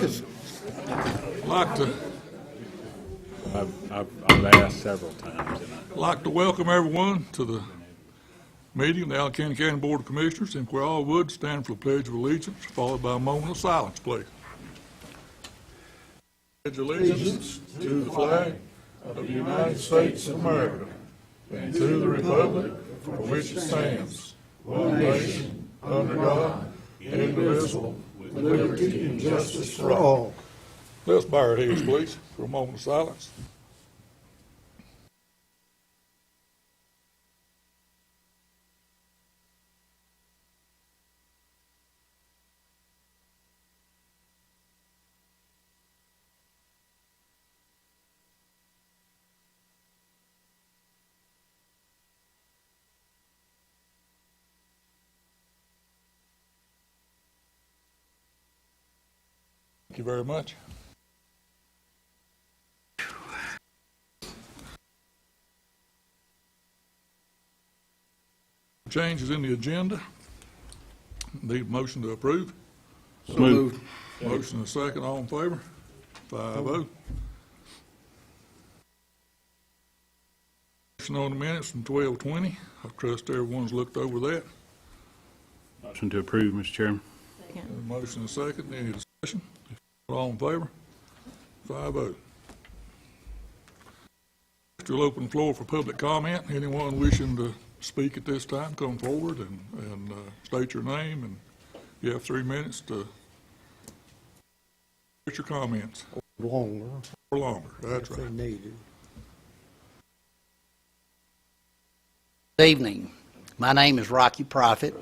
Higgins. I've asked several times. I'd like to welcome everyone to the meeting of the Alleghany County Board of Commissioners, and if we all would stand for the Pledge of Allegiance, followed by a moment of silence, please. Pledge allegiance to the flag of the United States of America and to the republic for which it stands, one nation, under God, indivisible, with liberty and justice for all. Let's bow our heads, please, for a moment of silence. Thank you very much. Changes in the agenda. Need a motion to approve. So moved. Motion and a second. All in favor? 5-0. Motion on the minutes from 12:20. I trust everyone's looked over that. Motion to approve, Mr. Chairman. Motion and a second. Any discussion? If not, all in favor? 5-0. We'll open the floor for public comment. Anyone wishing to speak at this time, come forward and state your name, and you have 3 minutes to put your comments. Longer. Or longer, that's If they right. need it. Good evening. My name is Rocky Profit,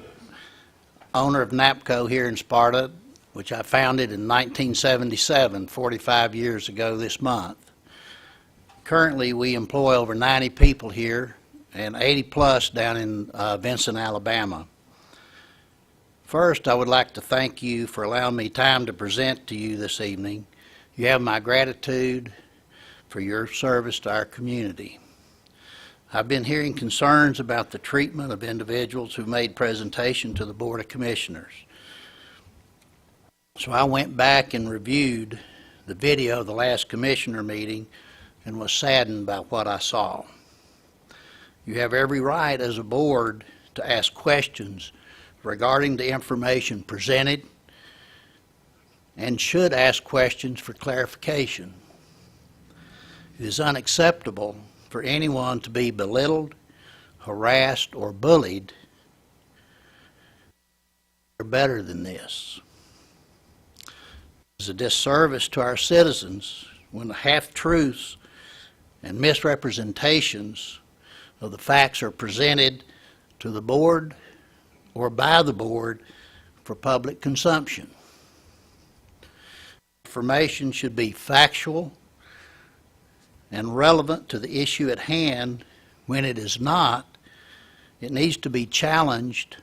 owner of NAPCO here in Sparta, which I founded in 1977, 45 years ago this month. Currently, we employ over 90 people here and 80 plus down in Vincent, Alabama. First, I would like to thank you for allowing me time to present to you this evening. You have my gratitude for your service to our community. I've been hearing concerns about the treatment of individuals who made presentation to the Board of Commissioners. So I went back and reviewed the video of the last commissioner meeting and was saddened by what I saw. You have every right as a board to ask questions regarding the information presented and should ask questions for clarification. It is unacceptable for anyone to be belittled, harassed, or bullied. We're better than this. It's a disservice to our citizens when the half-truths and misrepresentations of the facts are presented to the board or by the board for public consumption. Information should be factual and relevant to the issue at hand. When it is not, it needs to be challenged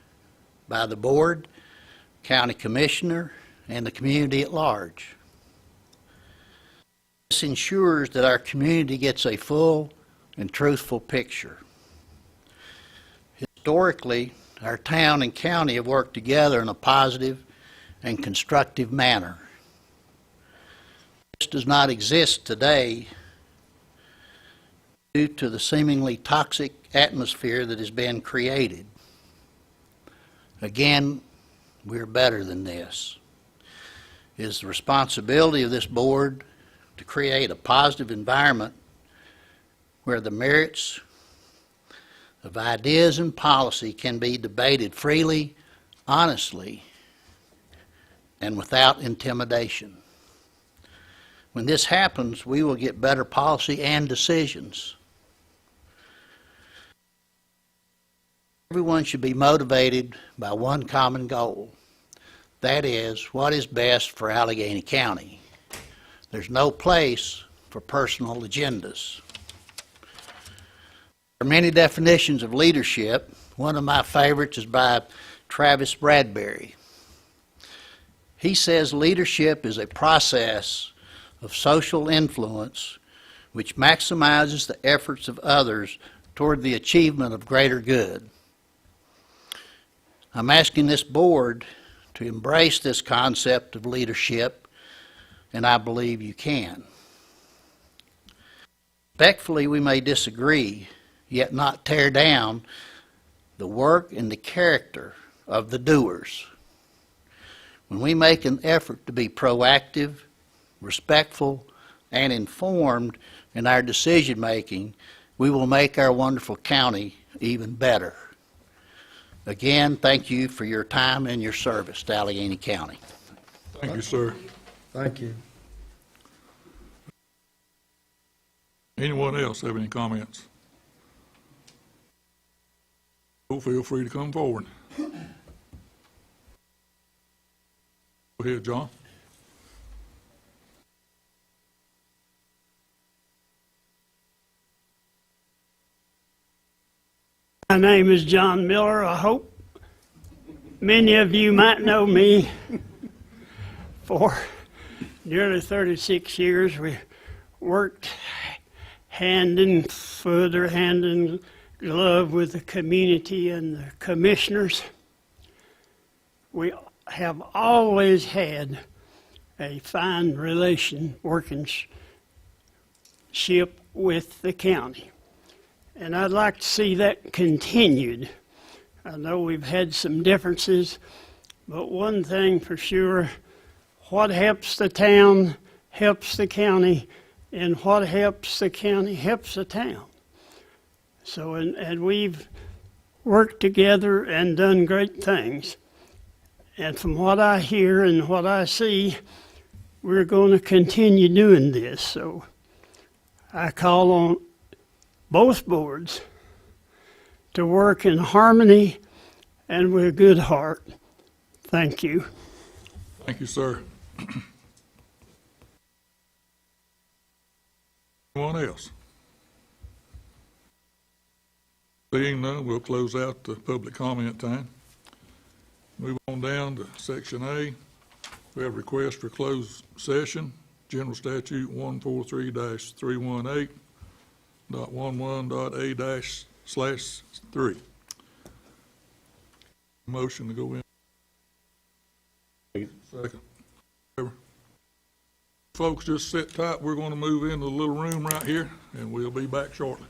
by the board, county commissioner, and the community at large. This ensures that our community gets a full and truthful picture. Historically, our town and county have worked together in a positive and constructive manner. This does not exist today due to the seemingly toxic atmosphere that has been created. Again, we're better than this. It is the responsibility of this board to create a positive environment where the merits of ideas and policy can be debated freely, honestly, and without intimidation. When this happens, we will get better policy and decisions. Everyone should be motivated by one common goal. That is, what is best for Alleghany County. There's no place for personal agendas. There are many definitions of leadership. One of my favorites is by Travis Bradbury. He says leadership is a process of social influence which maximizes the efforts of others toward the achievement of greater good. I'm asking this board to embrace this concept of leadership and I believe you can. Respectfully, we may disagree, yet not tear down the work and the character of the doers. When we make an effort to be proactive, respectful, and informed in our decision making, we will make our wonderful county even better. Again, thank you for your time and your service to Alleghany County. Thank you, sir. Thank you. Anyone else have any comments? Feel free to come forward. Go ahead, John. My name is John Miller. I hope many of you might know me. For nearly 36 years, we worked hand in foot or hand in glove with the community and the commissioners. We have always had a fine relationship with the county. And I'd like to see that continued. I know we've had some differences, but one thing for sure, what helps the town helps the county, and what helps the county helps the town. So, and we've worked together and done great things. And from what I hear and what I see, we're going to continue doing this. So I call on both boards to work in harmony and with a good heart. Thank you. Thank you, sir. Anyone else? Seeing none, we'll close out the public comment time. Move on down to Section A. We have request for closed session, General Statute 143-318.11.A-/3. Motion to go in. Second. Folks, just sit tight. We're going to move into the little room right here, and we'll be back shortly.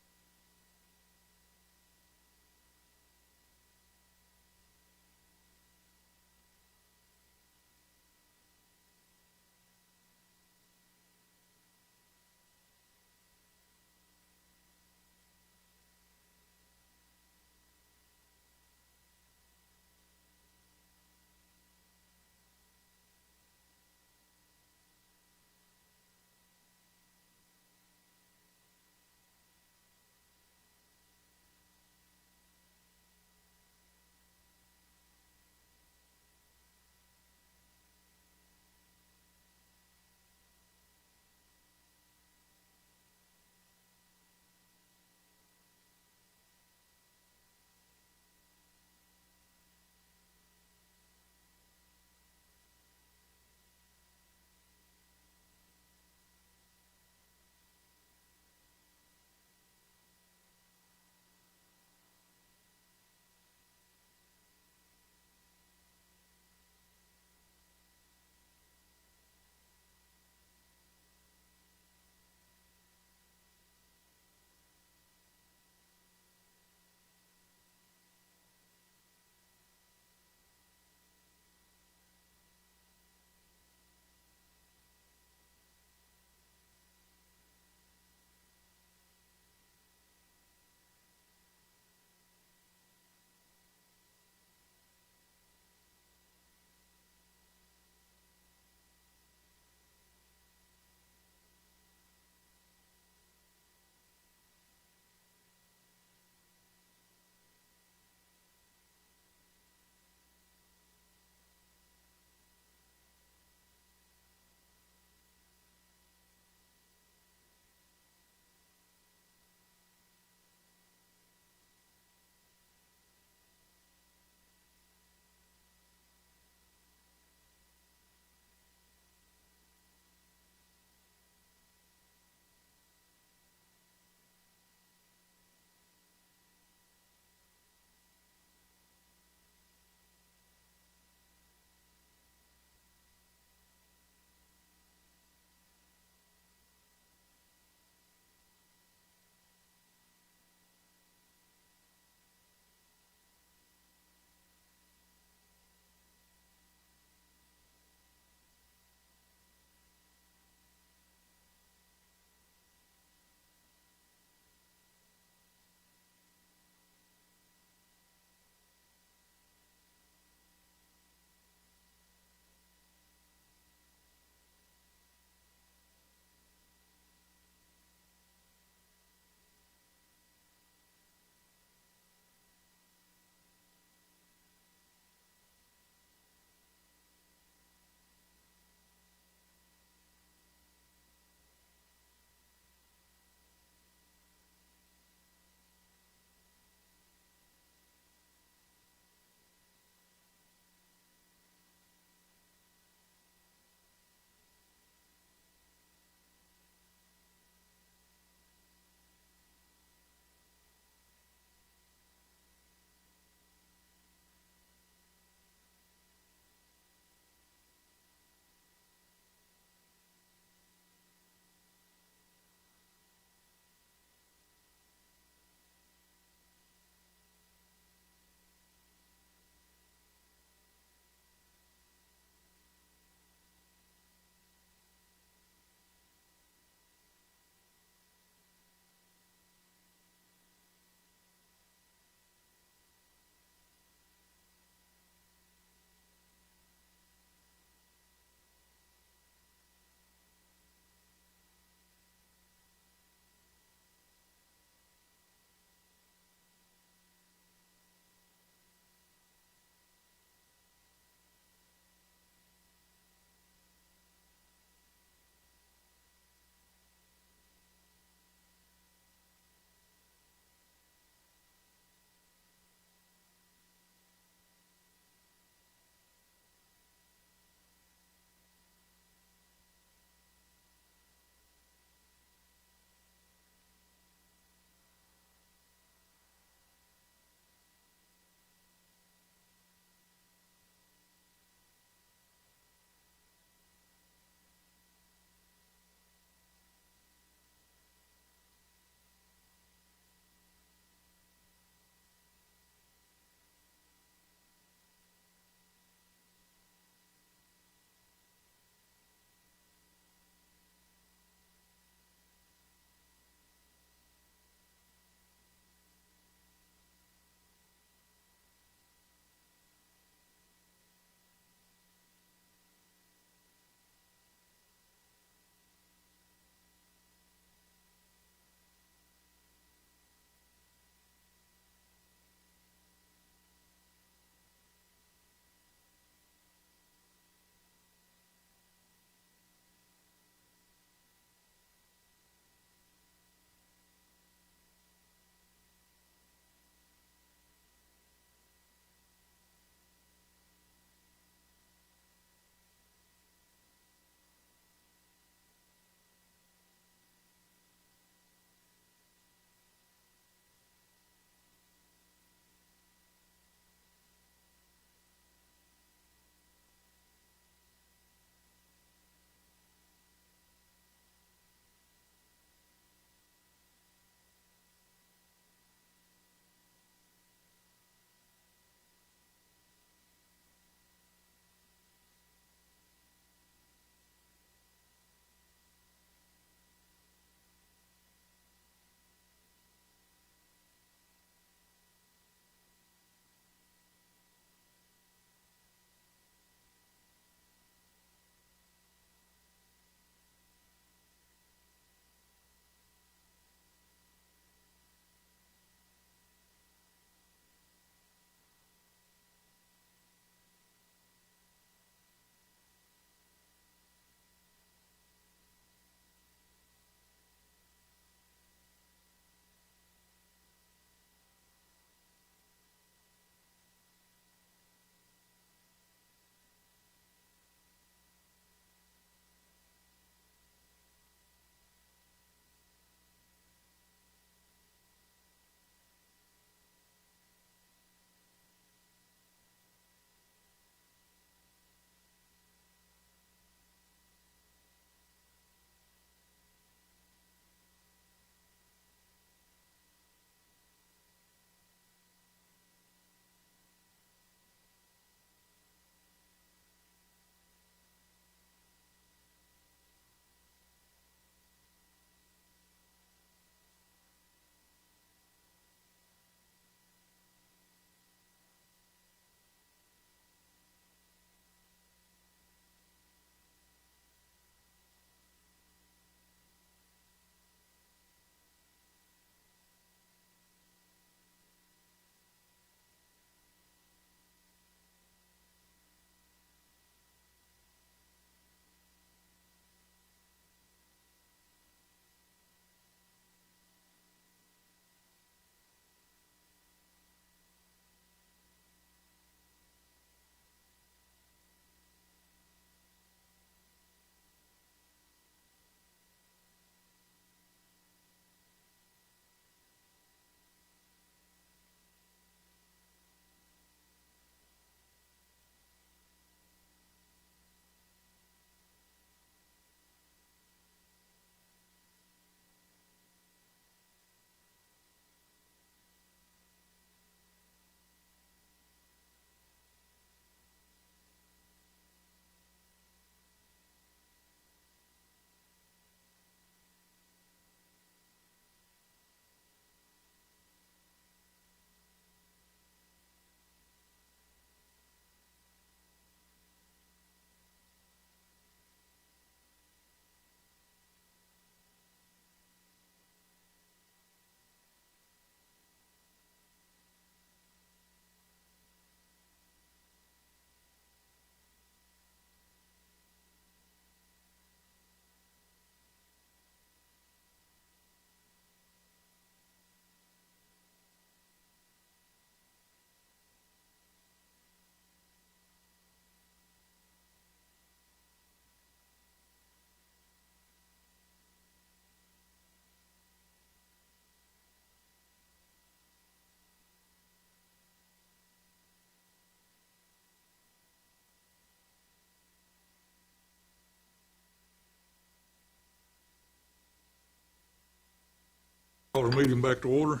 Call our meeting back to order.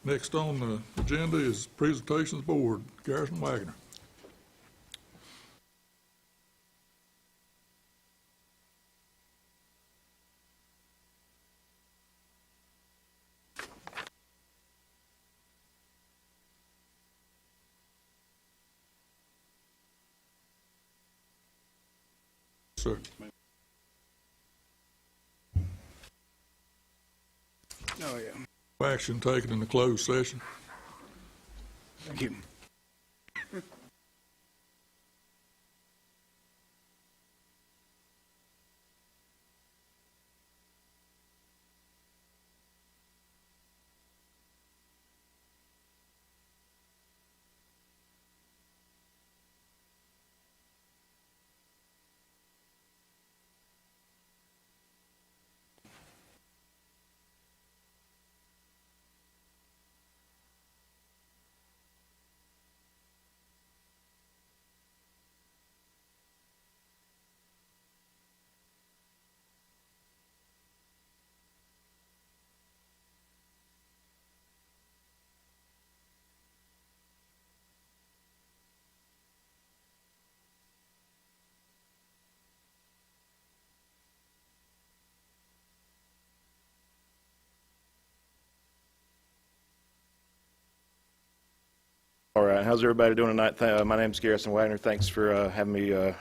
Next on the agenda is presentations board, Garrison Wagner. Sir. Oh, yeah. No action taken in the closed session. Thank you. All right, how's everybody doing tonight? My name's Garrison Wagner. Thanks for having me in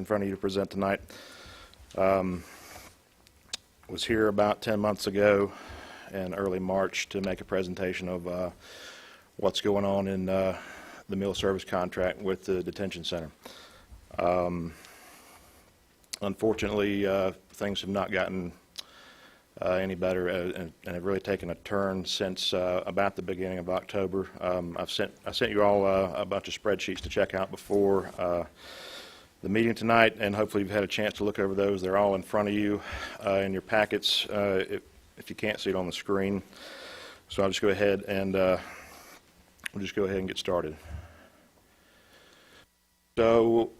front of you to present tonight. Was here about 10 months ago in early March to make a presentation of what's going on in the meal service contract with the detention center. Unfortunately, things have not gotten any better and have really taken a turn since about the beginning of October. I sent you all a bunch of spreadsheets to check out before the meeting tonight, and hopefully you've had a chance to look over those. They're all in front of you in your packets if you can't see it on the screen. So I'll just go ahead and get started. So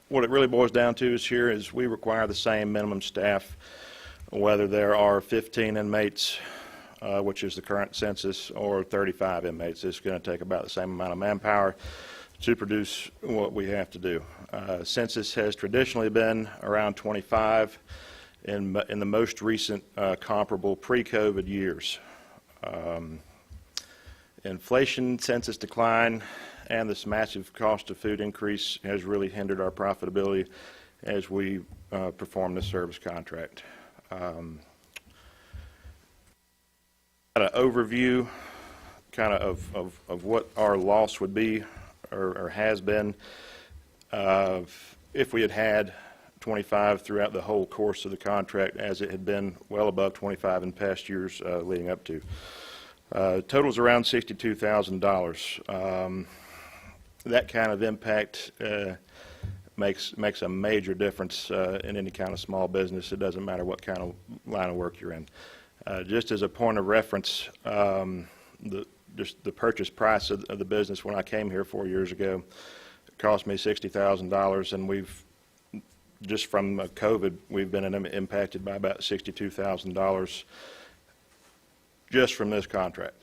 what it really boils down to is we require the same minimum staff whether there are 15 inmates, which is the current census, or 35 inmates. It's going to take about the same amount of manpower to produce what we have to do. Census has traditionally been around 25 in the most recent comparable pre-COVID years. Inflation, census decline, and this massive cost of food increase has really hindered our profitability as we perform this service contract. An overview kind of what our loss would be or has been if we had 25 throughout the whole course of the contract, as it had been well above 25 in past years leading up to. Total's around $62,000. That kind of impact makes a major difference in any kind of small business. It doesn't matter what kind of line of work you're in. Just as a point of reference, the purchase price of the business when I came here 4 years ago cost me $60,000, and we've just from COVID we've been impacted by about $62,000 just from this contract.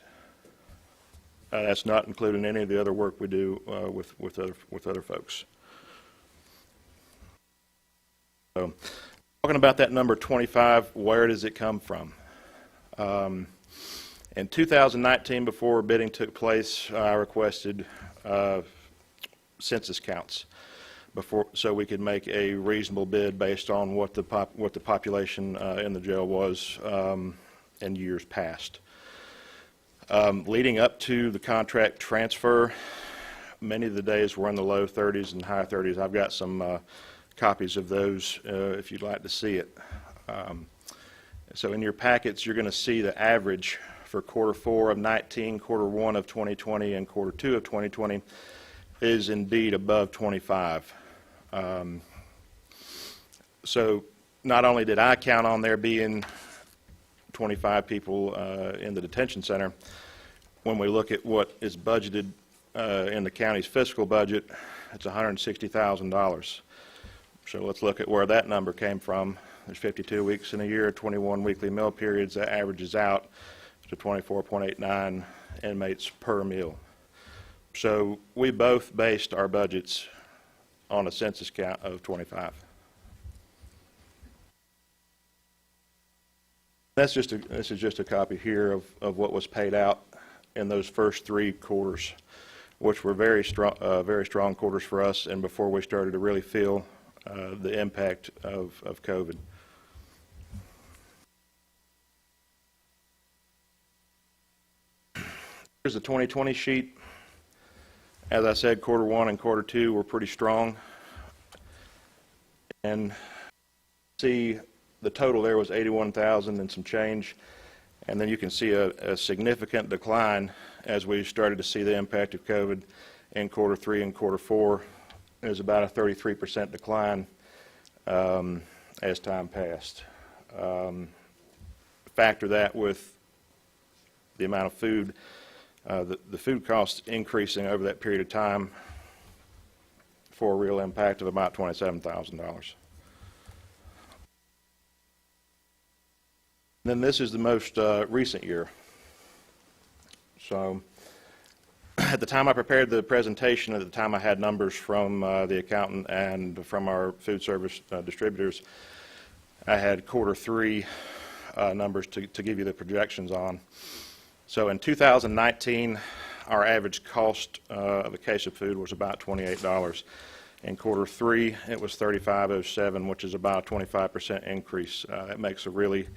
That's not including any of the other work we do with other folks. So, talking about that number 25, where does it come from? In 2019, before bidding took place, I requested census counts so we could make a reasonable bid based on what the population in the jail was in years past. Leading up to the contract transfer, many of the days were in the low 30s and high 30s. I've got some copies of those if you'd like to see it. So in your packets, you're going to see the average for quarter 4 of 19, quarter 1 of 2020, and quarter 2 of 2020 is indeed above 25. So not only did I count on there being 25 people in the detention center, when we look at what is budgeted in the county's fiscal budget, it's $160,000. So let's look at where that number came from. There's 52 weeks in a year, 21 weekly meal periods. That averages out to 24.89 inmates per meal. So we both based our budgets on a census count of 25. This is just a copy here of what was paid out in those first 3 quarters, which were very strong quarters for us, and before we started to really feel the impact of COVID. Here's the 2020 sheet. As I said, quarter 1 and quarter 2 were pretty strong, and see the total there was 81,000 and some change, and then you can see a significant decline as we started to see the impact of COVID in quarter 3 and quarter 4. There's about a 33% decline as time passed. Factor that with the amount of food, the food costs increasing over that period of time for a real impact of about $27,000. Then this is the most recent year. So at the time I prepared the presentation, at the time I had numbers from the accountant and from our food service distributors, I had quarter 3 numbers to give you the projections on. So in 2019, our average cost of a case of food was about $28. In quarter 3, it was $35.07, which is about a 25% increase. That makes a really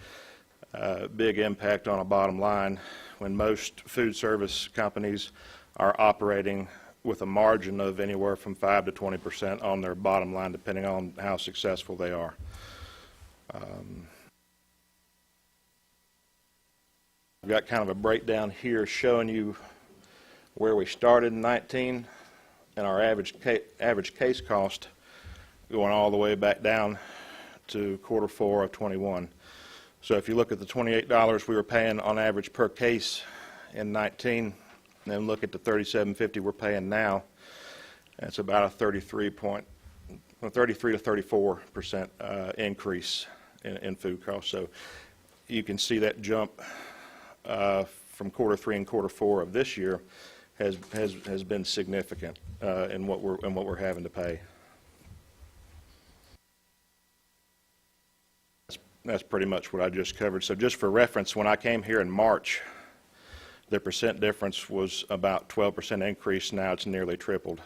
big impact on a bottom line when most food service companies are operating with a margin of anywhere from 5 to 20% on their bottom line, depending on how successful they are. I've got kind of a breakdown here showing you where we started in 19 and our average case cost going all the way back down to quarter 4 of 21. So if you look at the $28 we were paying on average per case in 19, and then look at the $37.50 we're paying now, that's about a 33 to 34% increase in food costs. So you can see that jump from quarter 3 and quarter 4 of this year has been significant in what we're having to pay. That's pretty much what I just covered. So just for reference, when I came here in March, the percent difference was about 12% increase. Now it's nearly tripled.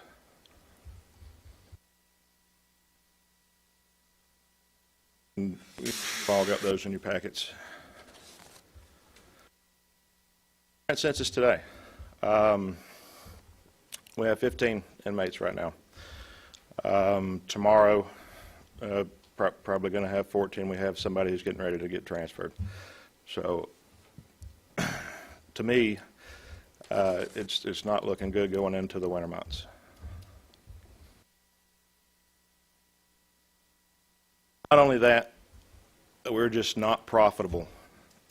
And you've all got those in your packets. Current census today. We have 15 inmates right now. Tomorrow, probably going to have 14. We have somebody who's getting ready to get transferred. So, to me, it's not looking good going into the winter months. Not only that, we're just not profitable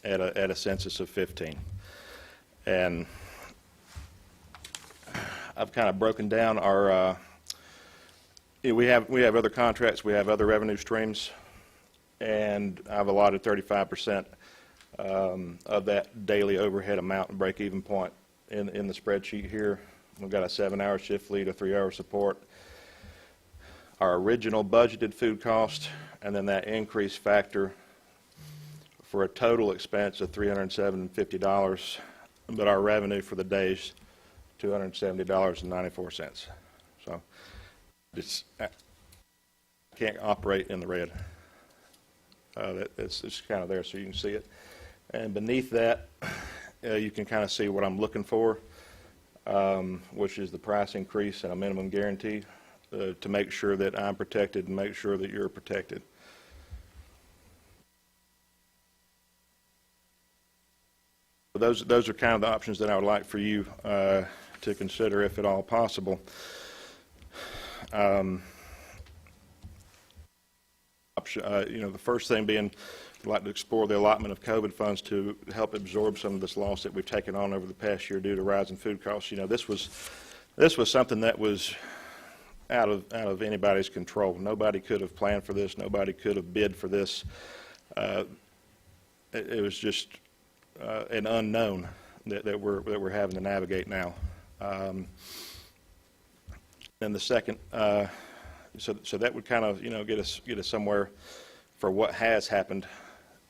at a census of 15. And I've kind of broken down our we have other contracts, we have other revenue streams, and I've allotted 35% of that daily overhead amount and break-even point in the spreadsheet here. We've got a 7-hour shift lead, a 3-hour support, our original budgeted food cost, and then that increase factor for a total expense of $307.50, but our revenue for the day is $270.94. So I can't operate in the red. It's kind of there so you can see it. And beneath that, you can kind of see what I'm looking for, which is the price increase and a minimum guarantee to make sure that I'm protected and make sure that you're protected. Those are kind of the options that I would like for you to consider, if at all possible. The first thing being, I'd like to explore the allotment of COVID funds to help absorb some of this loss that we've taken on over the past year due to rising food costs. This was something that was out of anybody's control. Nobody could have planned for this. Nobody could have bid for this. It was just an unknown that we're having to navigate now. And the second, so that would kind of get us somewhere for what has happened,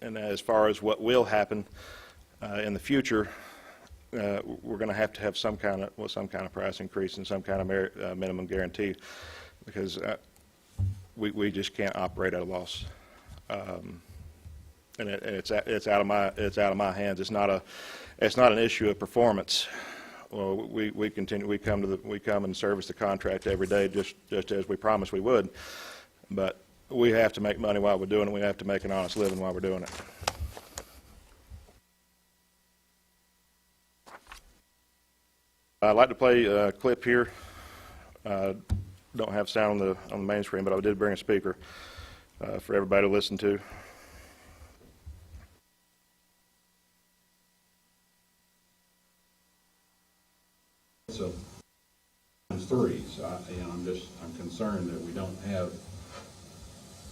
and as far as what will happen in the future, we're going to have some kind of price increase and some kind of minimum guarantee, because we just can't operate at a loss. And it's out of my hands. It's not an issue of performance. Well, we come and service the contract every day, just as we promised we would. But we have to make money while we're doing it. We have to make an honest living while we're doing it. I'd like to play a clip here. Don't have sound on the main screen, but I did bring a speaker for everybody to listen to. So, threes. I'm concerned that we don't have,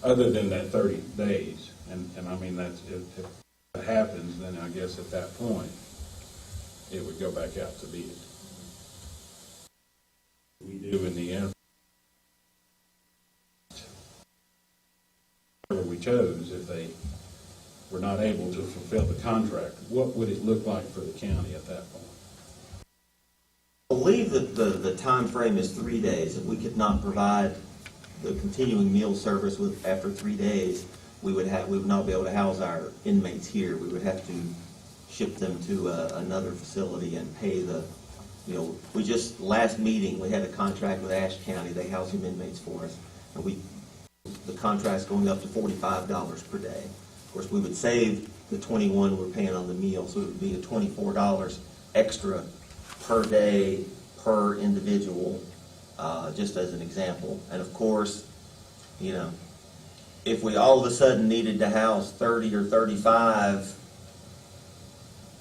other than that 30 days, and I mean that's if it happens, then I guess at that point it would go back out to bid. We do in the end. Whatever we chose, if they were not able to fulfill the contract, what would it look like for the county at that point? I believe that the time frame is 3 days. If we could not provide the continuing meal service after 3 days, we would not be able to house our inmates here. We would have to ship them to another facility and pay the, we just, last meeting, we had a contract with Ashe County. They house some inmates for us. And the contract's going up to $45 per day. Of course, we would save the $21 we're paying on the meal, so it would be a $24 extra per day, per individual, just as an example. And of course, if we all of a sudden needed to house 30 or 35,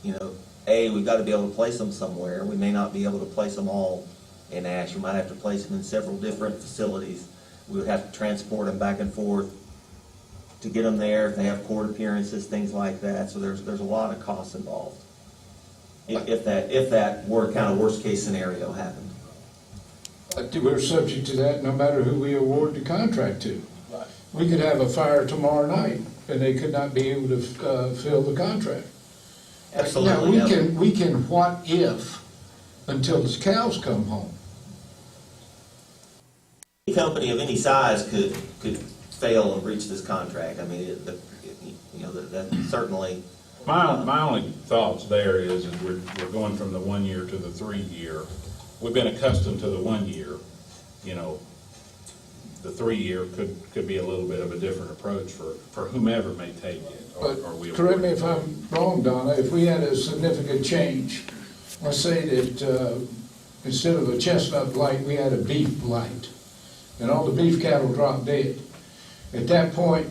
we've got to be able to place them somewhere. We may not be able to place them all in Ashe. We might have to place them in several different facilities. We would have to transport them back and forth to get them there if they have court appearances, things like that. So there's a lot of costs involved. If that were kind of worst case scenario happened. We're subject to that no matter who we award the contract to. We could have a fire tomorrow night and they could not be able to fill the contract. Absolutely. Now, we can what if until the cows come home. Any company of any size could fail and breach this contract. I mean, that certainly. My only thoughts there is we're going from the 1 year to the 3 year. We've been accustomed to the 1 year. The 3 year could be a little bit of a different approach for whomever may take it. But correct me if I'm wrong, Donna, if we had a significant change, let's say that instead of a chestnut blight, we had a beef blight, and all the beef cattle dropped dead. At that point,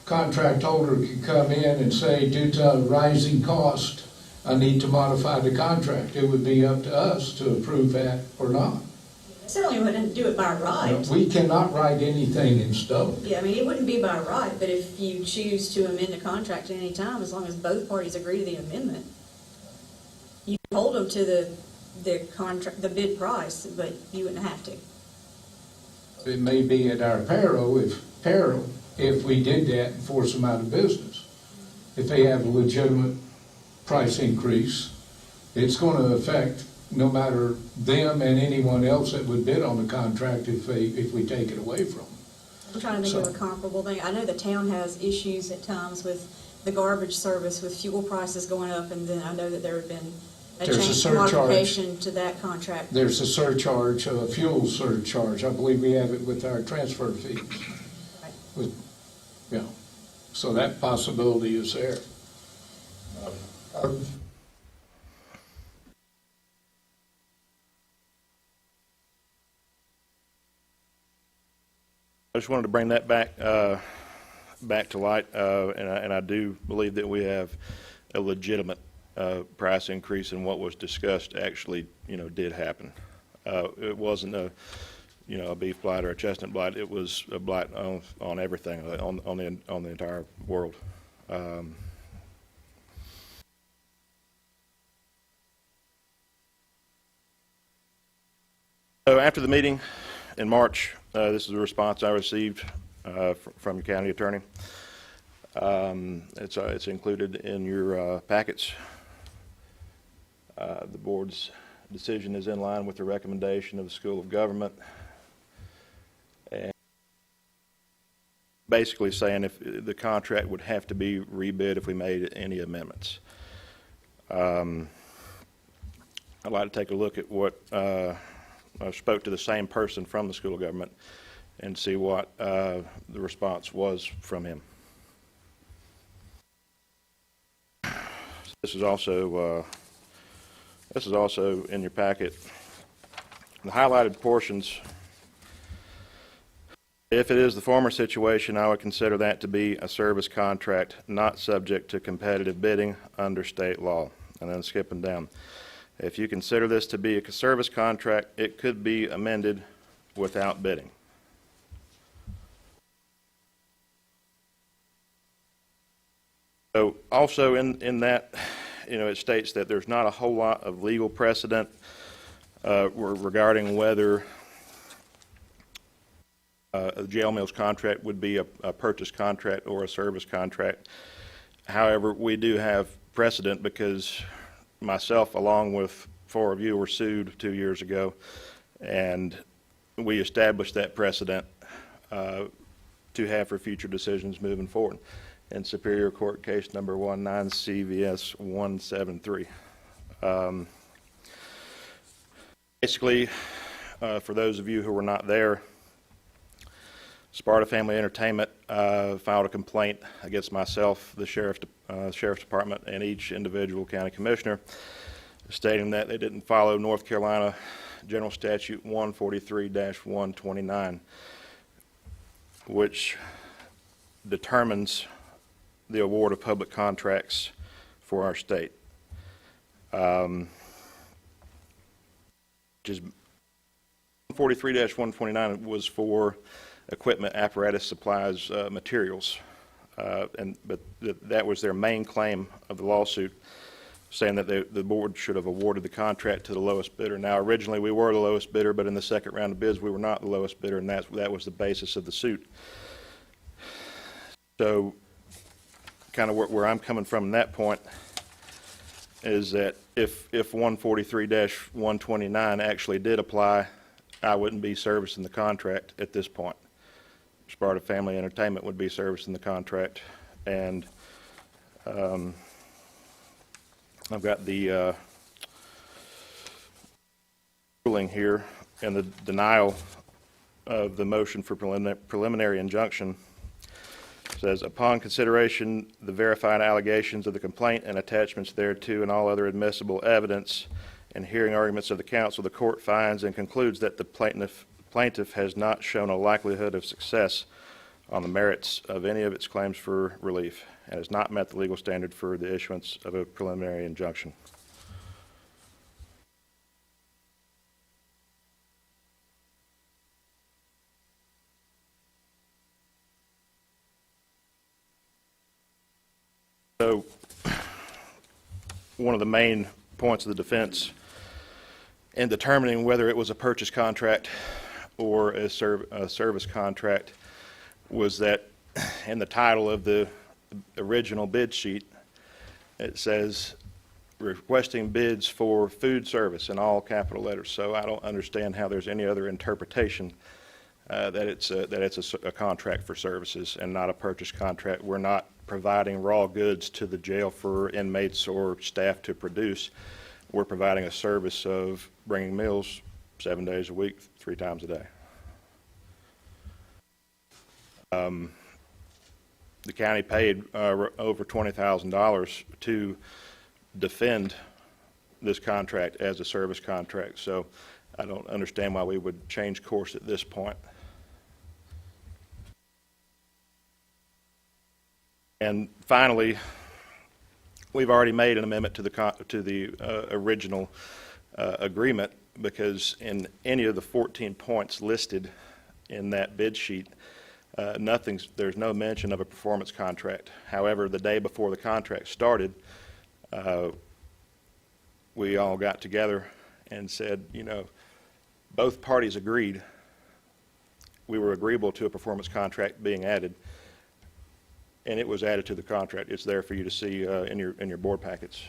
contract holder could come in and say, due to rising cost, I need to modify the contract. It would be up to us to approve that or not. Certainly wouldn't do it by right. We cannot write anything in stone. Yeah, I mean, it wouldn't be by right, but if you choose to amend a contract at any time, as long as both parties agree to the amendment, you can hold them to the contract, the bid price, but you wouldn't have to. It may be at our peril if we did that and force them out of business. If they have a legitimate price increase, it's going to affect no matter them and anyone else that would bid on the contract if we take it away from them. I'm trying to think of a comparable thing. I know the town has issues at times with the garbage service, with fuel prices going up, and then I know that there have been There's a modification to that contract. There's a surcharge, a fuel surcharge. I believe we have it with our transfer fees. Right. So that possibility is there. I just wanted to bring that back to light, and I do believe that we have a legitimate price increase, and what was discussed actually, did happen. It wasn't a beef blight or a chestnut blight. It was a blight on everything, on the entire world. So after the meeting in March, this is the response I received from the county attorney. It's included in your packets. The board's decision is in line with the recommendation of the School of Government, and basically saying if the contract would have to be rebid if we made any amendments. I'd like to take a look at what I spoke to the same person from the School of Government and see what the response was from him. This is also in your packet. The highlighted portions, if it is the former situation, I would consider that to be a service contract not subject to competitive bidding under state law. And then skipping down. If you consider this to be a service contract, it could be amended without bidding. So also in that, it states that there's not a whole lot of legal precedent regarding whether a jail meals contract would be a purchase contract or a service contract. However, we do have precedent because myself, along with 4 of you, were sued 2 years ago, and we established that precedent to have for future decisions moving forward. In Superior Court Case Number 19 CVS 173. Basically, for those of you who were not there, Sparta Family Entertainment filed a complaint against myself, the Sheriff's Department, and each individual county commissioner, stating that they didn't follow North Carolina General Statute 143-129, which determines the award of public contracts for our state. Which is 143-129 was for equipment, apparatus, supplies, materials, but that was their main claim of the lawsuit, saying that the board should have awarded the contract to the lowest bidder. Now, originally we were the lowest bidder, but in the second round of bids we were not the lowest bidder, and that was the basis of the suit. So, kind of where I'm coming from in that point is that if 143-129 actually did apply, I wouldn't be servicing the contract at this point. Sparta Family Entertainment would be servicing the contract, and I've got the ruling here and the denial of the motion for preliminary injunction. Says, upon consideration, the verified allegations of the complaint and attachments thereto and all other admissible evidence and hearing arguments of the counsel, the court finds and concludes that the plaintiff has not shown a likelihood of success on the merits of any of its claims for relief and has not met the legal standard for the issuance of a preliminary injunction. So, one of the main points of the defense in determining whether it was a purchase contract or a service contract was that in the title of the original bid sheet, it says requesting bids for food service in all capital letters. So I don't understand how there's any other interpretation that it's a contract for services and not a purchase contract. We're not providing raw goods to the jail for inmates or staff to produce. We're providing a service of bringing meals 7 days a week, 3 times a day. The county paid over $20,000 to defend this contract as a service contract, so I don't understand why we would change course at this point. And finally, we've already made an amendment to the original agreement because in any of the 14 points listed in that bid sheet, there's no mention of a performance contract. However, the day before the contract started, we all got together and said, both parties agreed. We were agreeable to a performance contract being added, and it was added to the contract. It's there for you to see in your board packets.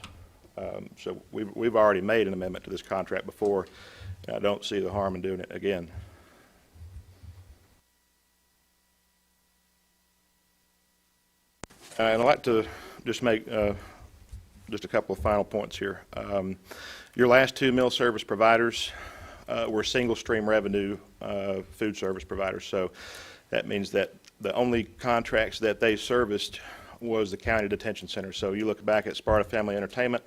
So we've already made an amendment to this contract before, and I don't see the harm in doing it again. And I'd like to just make just a couple of final points here. Your last two meal service providers were single stream revenue food service providers. So that means that the only contracts that they serviced was the county detention center. So you look back at Sparta Family Entertainment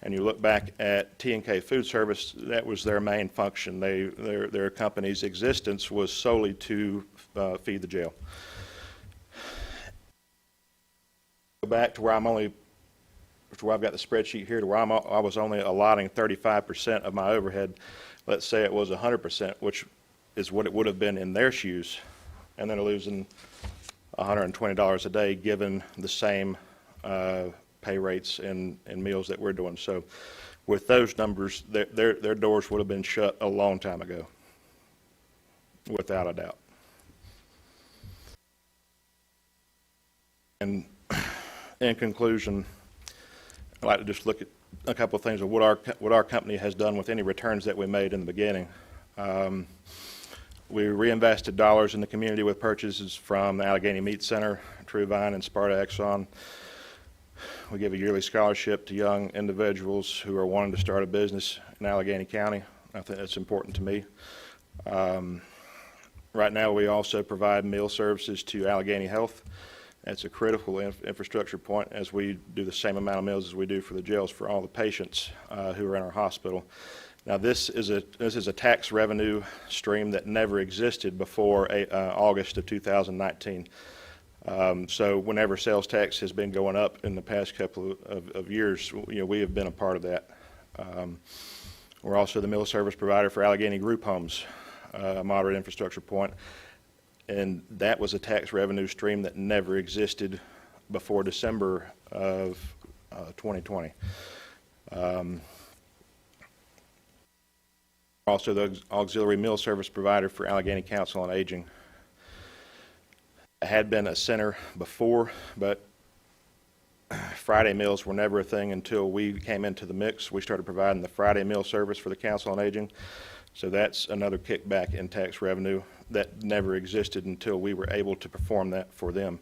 and you look back at T&K Food Service, that was their main function. Their company's existence was solely to feed the jail. Go back to where I've got the spreadsheet here, to where I was only allotting 35% of my overhead. Let's say it was 100%, which is what it would have been in their shoes, and then losing $120 a day given the same pay rates and meals that we're doing. So with those numbers, their doors would have been shut a long time ago, without a doubt. And in conclusion, I'd like to just look at a couple of things of what our company has done with any returns that we made in the beginning. We reinvested dollars in the community with purchases from the Alleghany Meat Center, True Vine, and Sparta Exxon. We give a yearly scholarship to young individuals who are wanting to start a business in Alleghany County. I think that's important to me. Right now, we also provide meal services to Alleghany Health. That's a critical infrastructure point, as we do the same amount of meals as we do for the jails for all the patients who are in our hospital. Now, this is a tax revenue stream that never existed before August of 2019. So whenever sales tax has been going up in the past couple of years, we have been a part of that. We're also the meal service provider for Alleghany Group Homes, a moderate infrastructure point. And that was a tax revenue stream that never existed before December of 2020. Also the auxiliary meal service provider for Alleghany Council on Aging. I had been a center before, but Friday meals were never a thing until we came into the mix. We started providing the Friday meal service for the Council on Aging. So that's another kickback in tax revenue that never existed until we were able to perform that for them.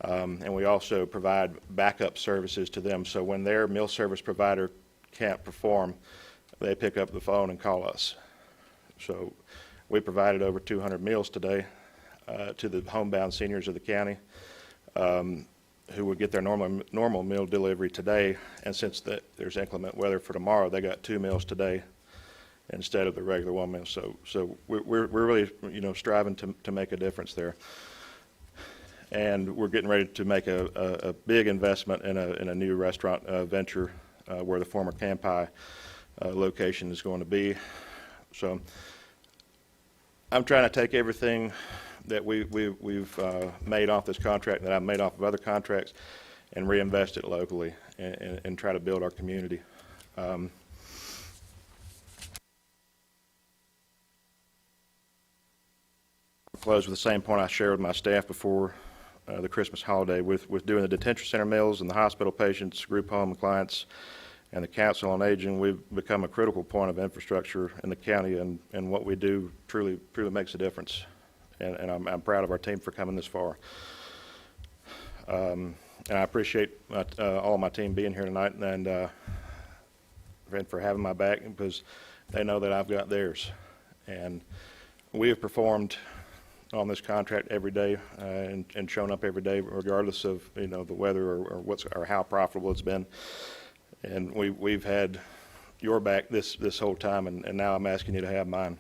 And we also provide backup services to them. So when their meal service provider can't perform, they pick up the phone and call us. So we provided over 200 meals today to the homebound seniors of the county who would get their normal meal delivery today. And since there's inclement weather for tomorrow, they got 2 meals today instead of the regular 1 meal. So we're really striving to make a difference there. And we're getting ready to make a big investment in a new restaurant venture where the former Campi location is going to be. So I'm trying to take everything that we've made off this contract, that I've made off of other contracts, and reinvest it locally and try to build our community. Close with the same point I shared with my staff before the Christmas holiday with doing the detention center meals and the hospital patients, group home clients, and the Council on Aging. We've become a critical point of infrastructure in the county, and what we do truly makes a difference. And I'm proud of our team for coming this far. And I appreciate all of my team being here tonight and for having my back, because they know that I've got theirs. And we have performed on this contract every day and shown up every day, regardless of the weather or how profitable it's been. And we've had your back this whole time, and now I'm asking you to have mine.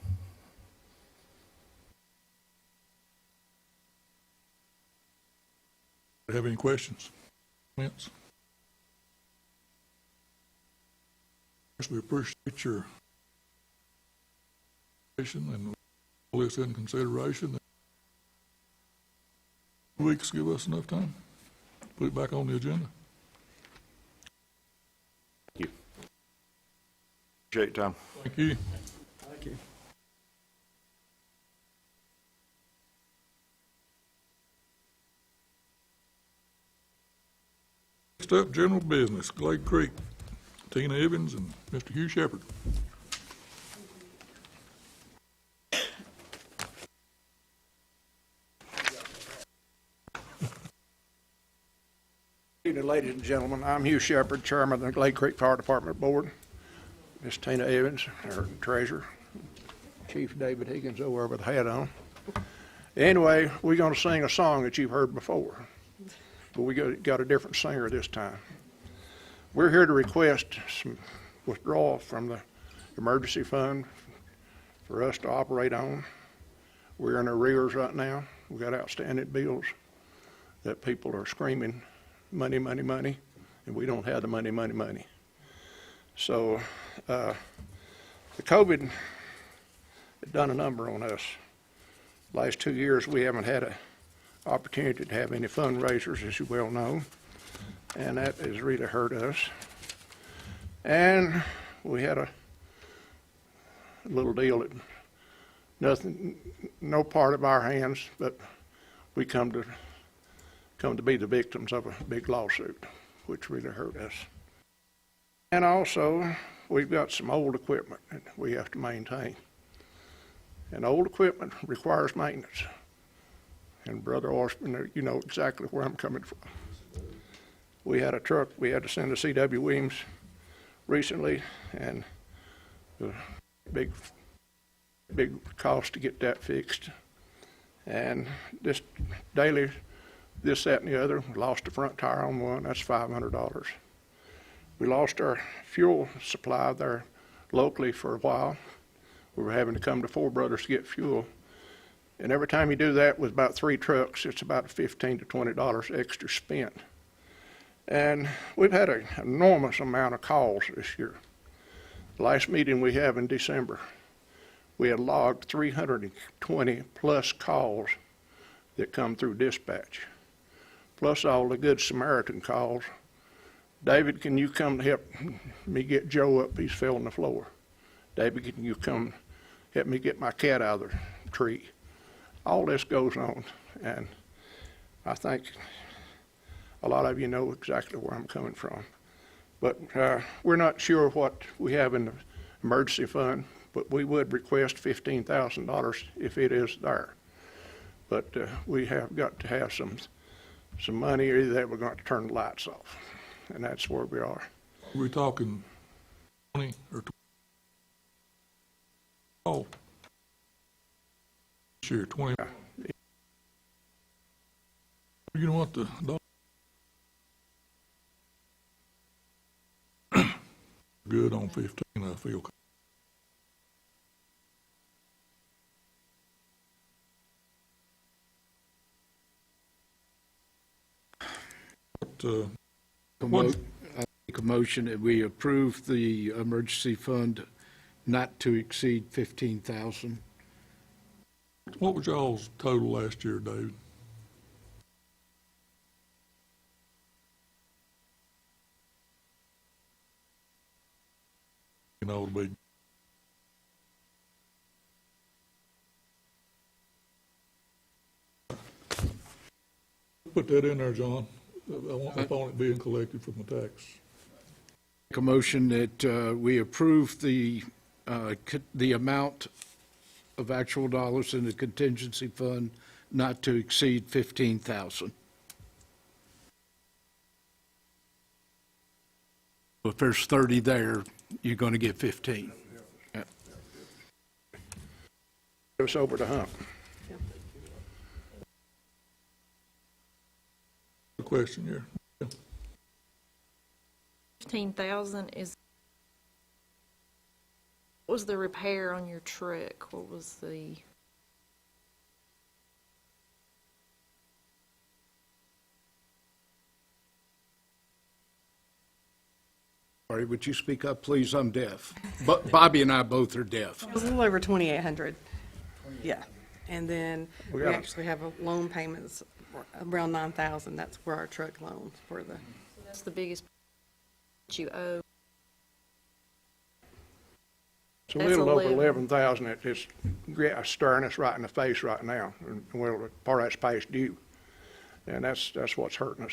Have any questions? Comments? We appreciate your and all this in consideration. 2 weeks give us enough time to put it back on the agenda. Thank you. Appreciate your time. Thank you. Thank you. Next up, general business, Glade Creek, Tina Evans and Mr. Hugh Shepherd. Good evening, ladies and gentlemen. I'm Hugh Shepherd, Chairman of the Glade Creek Fire Department Board. Miss Tina Evans, our treasurer. Chief David Higgins over with the hat on. Anyway, we're going to sing a song that you've heard before, but we got a different singer this time. We're here to request some withdrawal from the emergency fund for us to operate on. We're in arrears right now. We've got outstanding bills that people are screaming, money, money, money, and we don't have the money, money, money. So the COVID had done a number on us. Last 2 years, we haven't had an opportunity to have any fundraisers, as you well know, and that has really hurt us. And we had a little deal that no part of our hands, but we come to be the victims of a big lawsuit, which really hurt us. And also, we've got some old equipment that we have to maintain. And old equipment requires maintenance. And Brother Osborne, you know exactly where I'm coming from. We had a truck we had to send to C.W. Williams recently, and the big cost to get that fixed. And this daily, this, that, and the other, we lost the front tire on one, that's $500. We lost our fuel supply there locally for a while. We were having to come to Four Brothers to get fuel. And every time you do that with about 3 trucks, it's about $15 to $20 extra spent. And we've had an enormous amount of calls this year. The last meeting we have in December, we had logged 320 plus calls that come through dispatch, plus all the Good Samaritan calls. David, can you come help me get Joe up? He's fell on the floor. David, can you come help me get my cat out of the tree? All this goes on, and I think a lot of you know exactly where I'm coming from. But we're not sure what we have in the emergency fund, but we would request $15,000 if it is there. But we have got to have some money, or either that we're going to turn the lights off, and that's where we are. We're talking 20 or 20. Oh, sure, 20. You know what, the good on 15, I feel. I make a motion that we approve the emergency fund not to exceed 15,000. What was y'all's total last year, David? You know, the big. Put that in there, John. I want it being collected from the tax. Make a motion that we approve the amount of actual dollars in the contingency fund not to exceed 15,000. If there's 30 there, you're going to get 15. Yeah. It's over the hump. The question here. 15,000 is, what was the repair on your truck? What was the? Sorry, would you speak up, please? I'm deaf. But Bobby and I both are deaf. It was a little over 2,800. Yeah. And then We we got- actually have a loan payments around 9,000. That's where our truck loans for the, That's the biggest that you owe. It's a That's little over 11. 11,000 it's staring us right in the face right now. And well, part of that's past due. And that's what's hurting us.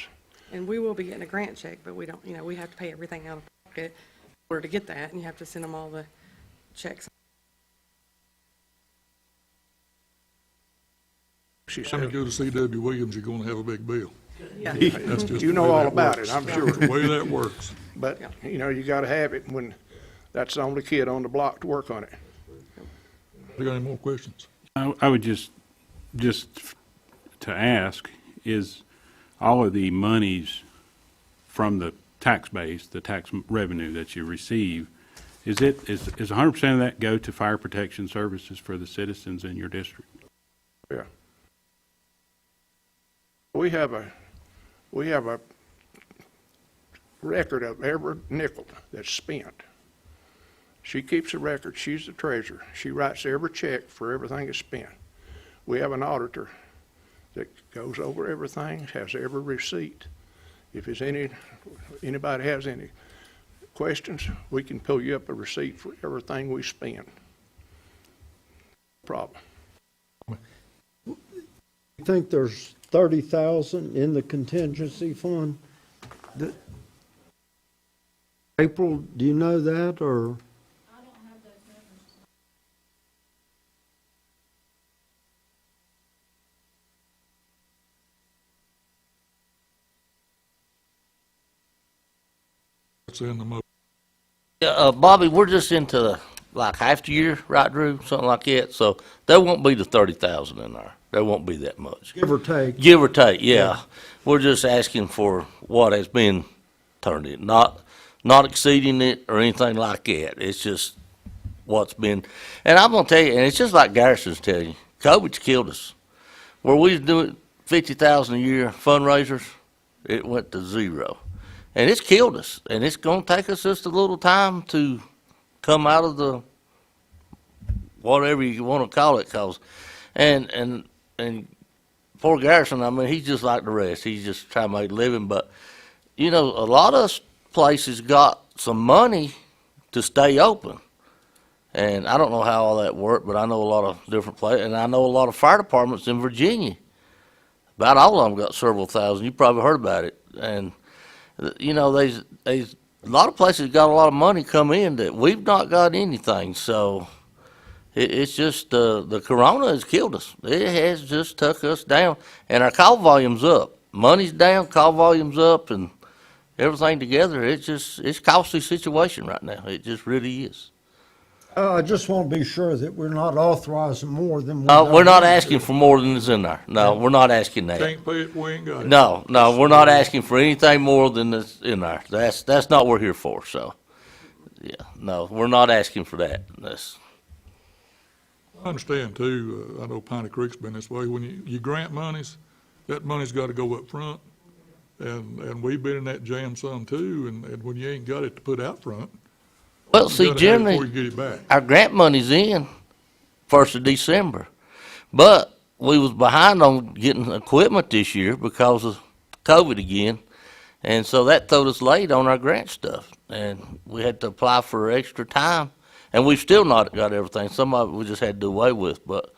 and we will be getting a grant check, but we don't, we have to pay everything out of pocket in order to get that, and you have to send them all the checks. She When you said, go to C.W. Williams, you're gonna have a big bill. Yeah. That's just you the know way all that about works. it, I'm That's sure. the way that works. But, Yeah. you gotta have it when that's the only kid on the block to work on it. You got any more questions? I would just to ask, is all of the monies from the tax base, the tax revenue that you receive, is 100% of that go to fire protection services for the citizens in your district? Yeah. We have a record of every nickel that's spent. She keeps a record. She's the treasurer. She writes every check for everything that's spent. We have an auditor that goes over everything, has every receipt. If there's anybody has any questions, we can pull you up a receipt for everything we spend. Problem. You think there's 30,000 in the contingency fund? April, do you know that, or? It's in the motion. Bobby, we're just into like half the year, right, Drew? Something like that. So there won't be the 30,000 in there. There won't be that much. Give or take. Give or take, yeah. We're just asking for what has been turned in, not exceeding it or anything like that. It's just what's been, and I'm gonna tell you, and it's just like Garrison's telling you, COVID's killed us. Where we was doing 50,000 a year fundraisers, it went to zero. And it's killed us, and it's gonna take us just a little time to come out of the, whatever you wanna call it, and poor Garrison, I mean, he's just like the rest. He's just trying to make a living, but, a lot of places got some money to stay open. And I don't know how all that worked, but I know a lot of different places, and I know a lot of fire departments in Virginia. About all of them got several thousand. You probably heard about it. And, there's a lot of places got a lot of money come in that we've not got anything. So it's just the corona has killed us. It has just took us down. And our call volume's up. Money's down, call volume's up, and everything together. It's a costly situation right now. It just really is. I just want to be sure that we're not authorizing more than. We're not asking for more than is in there. No, we're not asking that. Can't pay it, we ain't got it. No, we're not asking for anything more than is in there. That's not what we're here for, so, yeah, no, we're not asking for that. I understand too, I know Piney Creek's been this way. When you grant monies, that money's gotta go up front. And we've been in that jam some too, and when you ain't got it to put out front, Well, you see, gotta have it generally, before you get it back. our grant money's in 1st of December, but we was behind on getting equipment this year because of COVID again, and so that throwed us late on our grant stuff, and we had to apply for extra time, and we've still not got everything. Some of it we just had to do away with, but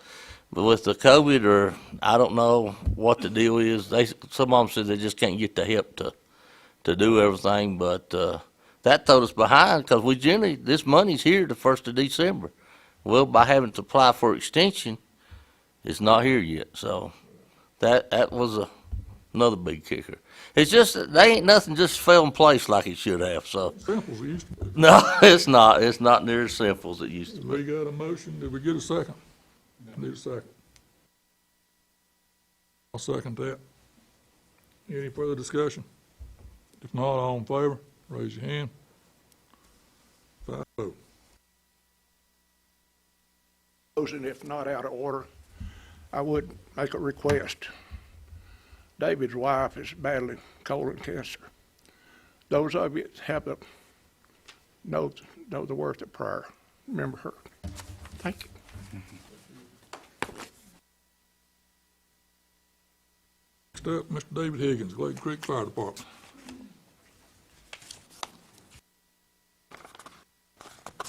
with the COVID, or I don't know what the deal is, some of them said they just can't get the help to do everything, but that throwed us behind because we generally, this money's here the 1st of December. Well, by having to apply for extension, it's not here yet. So that was another big kicker. It's just, they ain't nothing just fell in place like it should have, so. Simple as it used to be. No, it's not. It's not near as simple as it used to be. We got a motion, did we get a second? Need a second. I'll second that. Any further discussion? If not, all in favor, raise your hand. 5-0. And if not out of order, I would make a request. David's wife is battling colon cancer. Those of you that have the know the worth of prayer. Remember her. Thank you. Next up, Mr. David Higgins, Glade Creek Fire Department.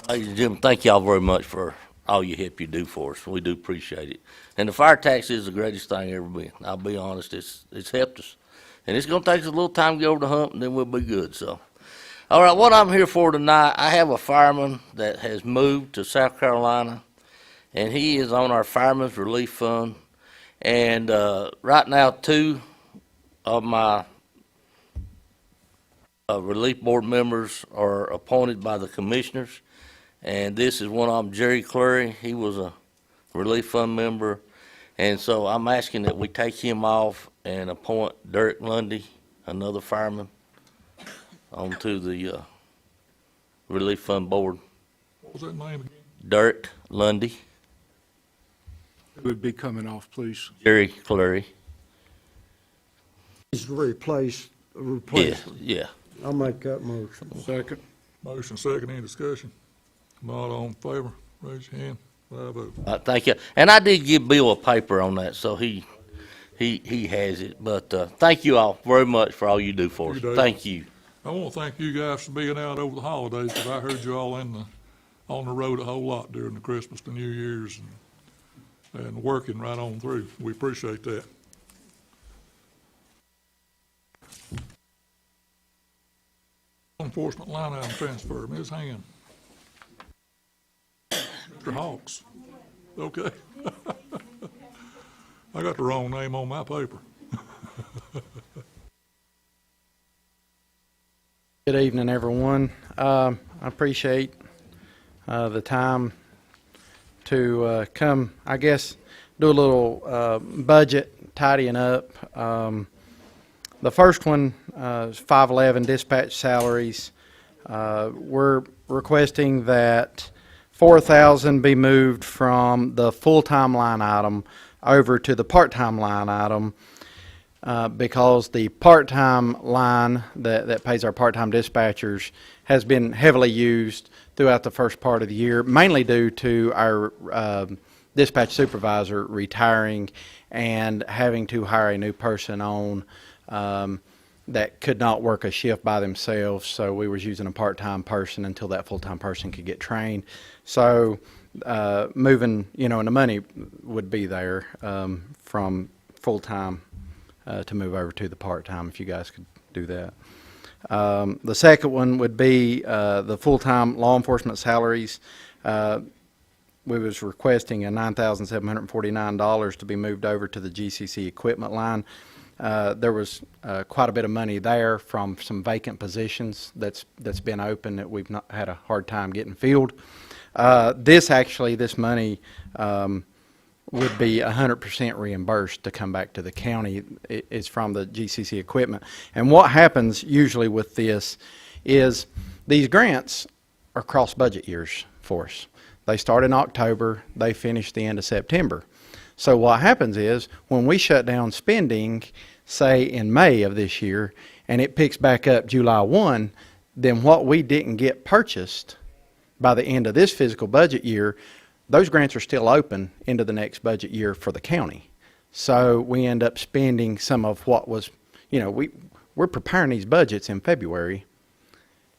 Ladies and gentlemen, thank y'all very much for all your help you do for us. We do appreciate it. And the fire tax is the greatest thing ever been. I'll be honest, it's helped us. And it's gonna take us a little time to get over the hump, and then we'll be good, so. All right, what I'm here for tonight, I have a fireman that has moved to South Carolina, and he is on our Fireman's Relief Fund. And, right now, 2 of my relief board members are appointed by the commissioners. And this is one of them, Jerry Clary. He was a relief fund member. And so I'm asking that we take him off and appoint Derek Lundy, another fireman, onto the relief fund board. What was that name again? Derek Lundy, Who would be coming off, please? Jerry Clary. He's to replace, Yeah, replacement. yeah. I'll make that motion. Second. Motion second, any discussion? Not all in favor, raise your hand. 5-0. Thank you. And I did give Bill a paper on that, so he has it. But thank you all very much for all you do for us. You, Dave. Thank you. I want to thank you guys for being out over the holidays, because I heard you all on the road a whole lot during the Christmas to New Year's and working right on through. We appreciate that. Law Enforcement line item transfer, Ms. Hand. Mr. Hawks. Okay. I got the wrong name on my paper. Good evening, everyone. I appreciate the time to come, I guess, do a little budget tidying up. The first one is 511 dispatch salaries. We're requesting that $4,000 be moved from the full-time line item over to the part-time line item because the part-time line that pays our part-time dispatchers has been heavily used throughout the first part of the year, mainly due to our dispatch supervisor retiring and having to hire a new person on that could not work a shift by themselves, so we was using a part-time person until that full-time person could get trained. So moving, and the money would be there from full-time to move over to the part-time, if you guys could do that. The second one would be the full-time law enforcement salaries. We was requesting a $9,749 to be moved over to the GCC equipment line. There was quite a bit of money there from some vacant positions that's been open that we've not had a hard time getting filled. This money would be 100% reimbursed to come back to the county. It's from the GCC equipment. And what happens usually with this is these grants are cross budget years for us. They start in October, they finish the end of September. So what happens is when we shut down spending, say in May of this year, and it picks back up July 1, then what we didn't get purchased by the end of this fiscal budget year, those grants are still open into the next budget year for the county. So we end up spending some of what was, we're preparing these budgets in February,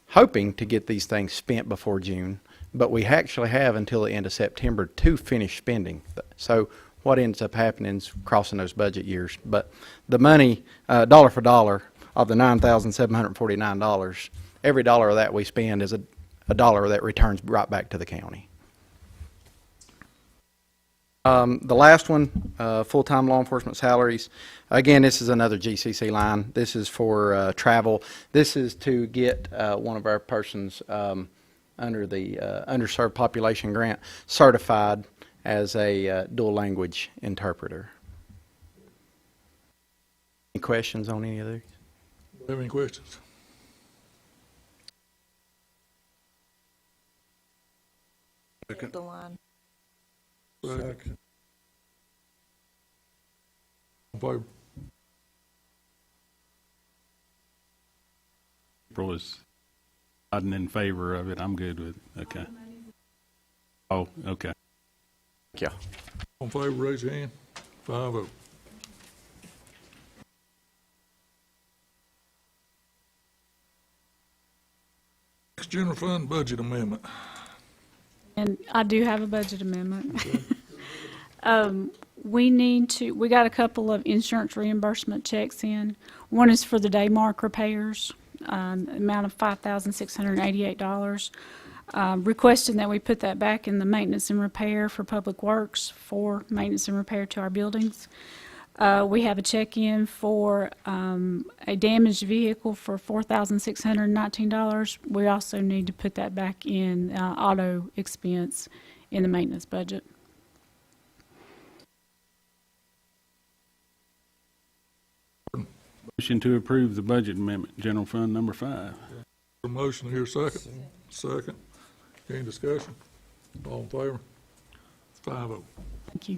hoping to get these things spent before June, but we actually have until the end of September to finish spending. So what ends up happening is crossing those budget years. But the money, dollar for dollar, of the $9,749, every dollar of that we spend is a dollar that returns right back to the county. The last one, full-time law enforcement salaries. Again, this is another GCC line. This is for travel. This is to get one of our persons under the underserved population grant certified as a dual language interpreter. Any questions on any of these? Do you have any questions? The line. Second. In favor? April is nodding in favor of it. I'm good with it. Okay. Oh, okay. Yeah. All in favor, raise your hand. 5-0. Next, general fund budget amendment. And I do have a budget amendment. We got a couple of insurance reimbursement checks in. One is for the Daymark repairs, amount of $5,688. Requesting that we put that back in the maintenance and repair for Public Works for maintenance and repair to our buildings. We have a check-in for a damaged vehicle for $4,619. We also need to put that back in auto expense in the maintenance budget. Motion to approve the budget amendment, general fund number 5. A motion here, second. Second. Any discussion? All in favor? 5-0. Thank you.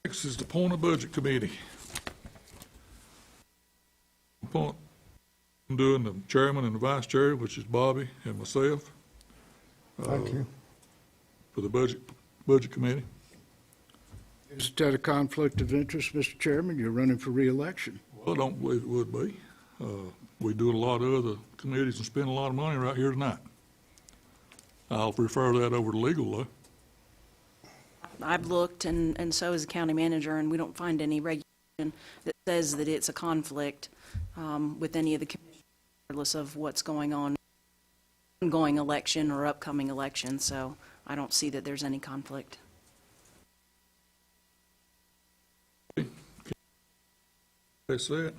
Next is the appointed budget committee. I'm doing the chairman and the vice chair, which is Bobby and myself. Thank you. For the budget committee. Is that a conflict of interest, Mr. Chairman? You're running for reelection. Well, I don't believe it would be. We do a lot of other committees and spend a lot of money right here tonight. I'll refer that over to legal, though. I've looked, and so has the county manager, and we don't find any regulation that says that it's a conflict with any of the commissioners, regardless of what's going on, ongoing election or upcoming election, so I don't see that there's any conflict. That's it.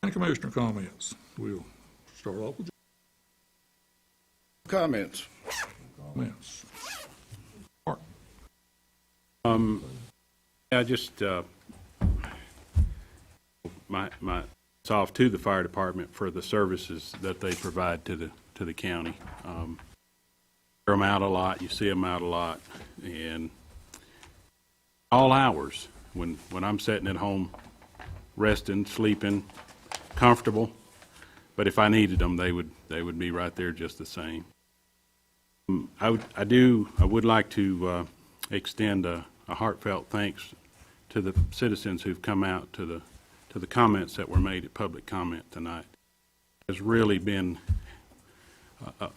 Any commissioner comments? We'll start off with Comments? comments. I just, my it's off to the fire department for the services that they provide to the county. Hear them out a lot, you see them out a lot, and all hours, when I'm sitting at home, resting, sleeping, comfortable, but if I needed them, they would be right there just the same. I would like to extend a heartfelt thanks to the citizens who've come out to the comments that were made at public comment tonight. It's really been a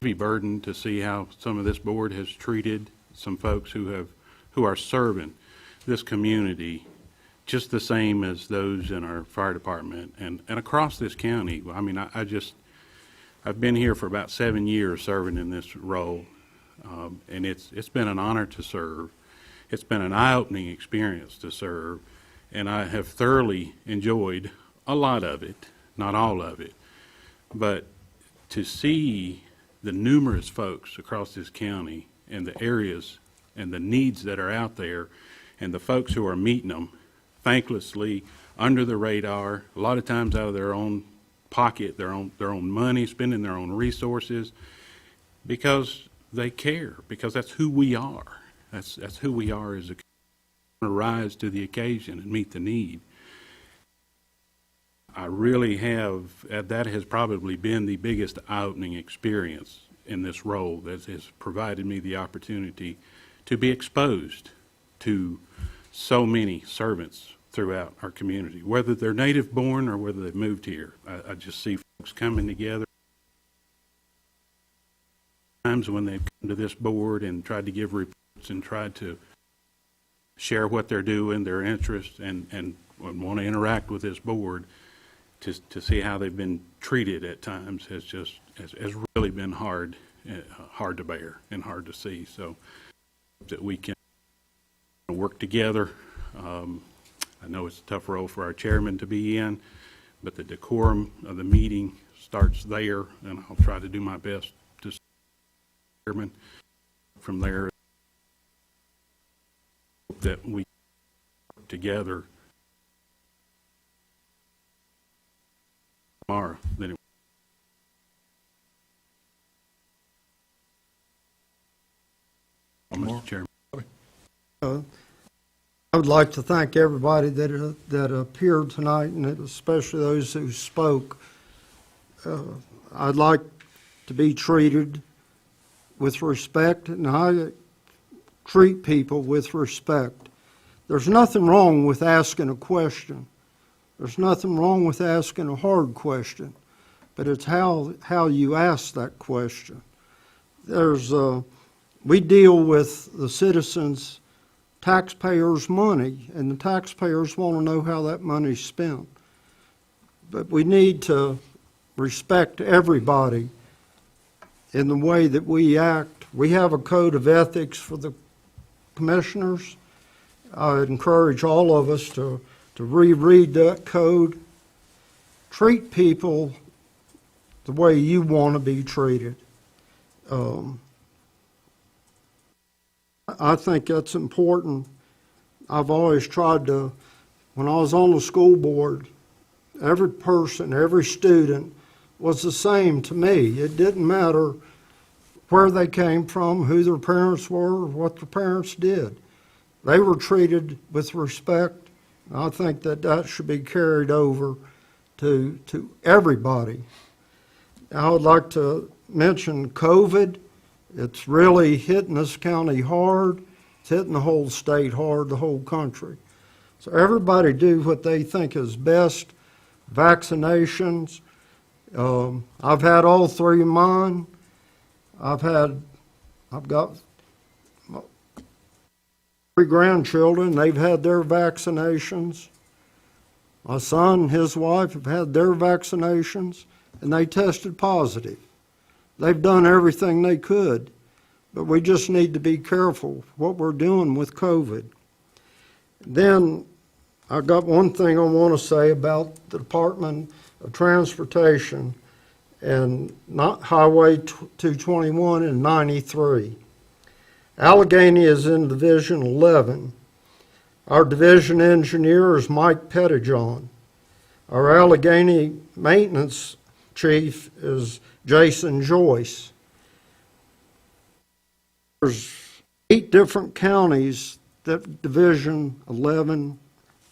heavy burden to see how some of this board has treated some folks who are serving this community just the same as those in our fire department and across this county. I mean, I've been here for about 7 years serving in this role, and it's been an honor to serve. It's been an eye-opening experience to serve, and I have thoroughly enjoyed a lot of it, not all of it. But to see the numerous folks across this county and the areas and the needs that are out there and the folks who are meeting them thanklessly, under the radar, a lot of times out of their own pocket, their own money, spending their own resources, because they care, because that's who we are. That's who we are as a community. Rise to the occasion and meet the need. I really have, that has probably been the biggest eye-opening experience in this role that has provided me the opportunity to be exposed to so many servants throughout our community, whether they're native born or whether they've moved here. I just see folks coming together. Times when they've come to this board and tried to give reports and tried to share what they're doing, their interests, and want to interact with this board, to see how they've been treated at times has really been hard to bear and hard to see. So that we can work together. I know it's a tough role for our chairman to be in, but the decorum of the meeting starts there, and I'll try to do my best to chairman from there. That we work together tomorrow. Then Mr. Chairman. I would like to thank everybody that appeared tonight, and especially those who spoke. I'd like to be treated with respect, and I treat people with respect. There's nothing wrong with asking a question. There's nothing wrong with asking a hard question, but it's how you ask that question. We deal with the citizens' taxpayers' money, and the taxpayers want to know how that money's spent. But we need to respect everybody in the way that we act. We have a code of ethics for the commissioners. I encourage all of us to reread that code. Treat people the way you want to be treated. I think that's important. I've always tried to, when I was on the school board, every person, every student was the same to me. It didn't matter where they came from, who their parents were, what their parents did. They were treated with respect. I think that should be carried over to everybody. I would like to mention COVID. It's really hitting this county hard. It's hitting the whole state hard, the whole country. So everybody do what they think is best. Vaccinations. I've had all three of mine. I've got 3 grandchildren. They've had their vaccinations. My son and his wife have had their vaccinations, and they tested positive. They've done everything they could, but we just need to be careful what we're doing with COVID. Then I've got one thing I want to say about the Department of Transportation and not Highway 221 and 93. Alleghany is in Division 11. Our division engineer is Mike Pettijohn. Our Alleghany maintenance chief is Jason Joyce. There's 8 different counties that Division 11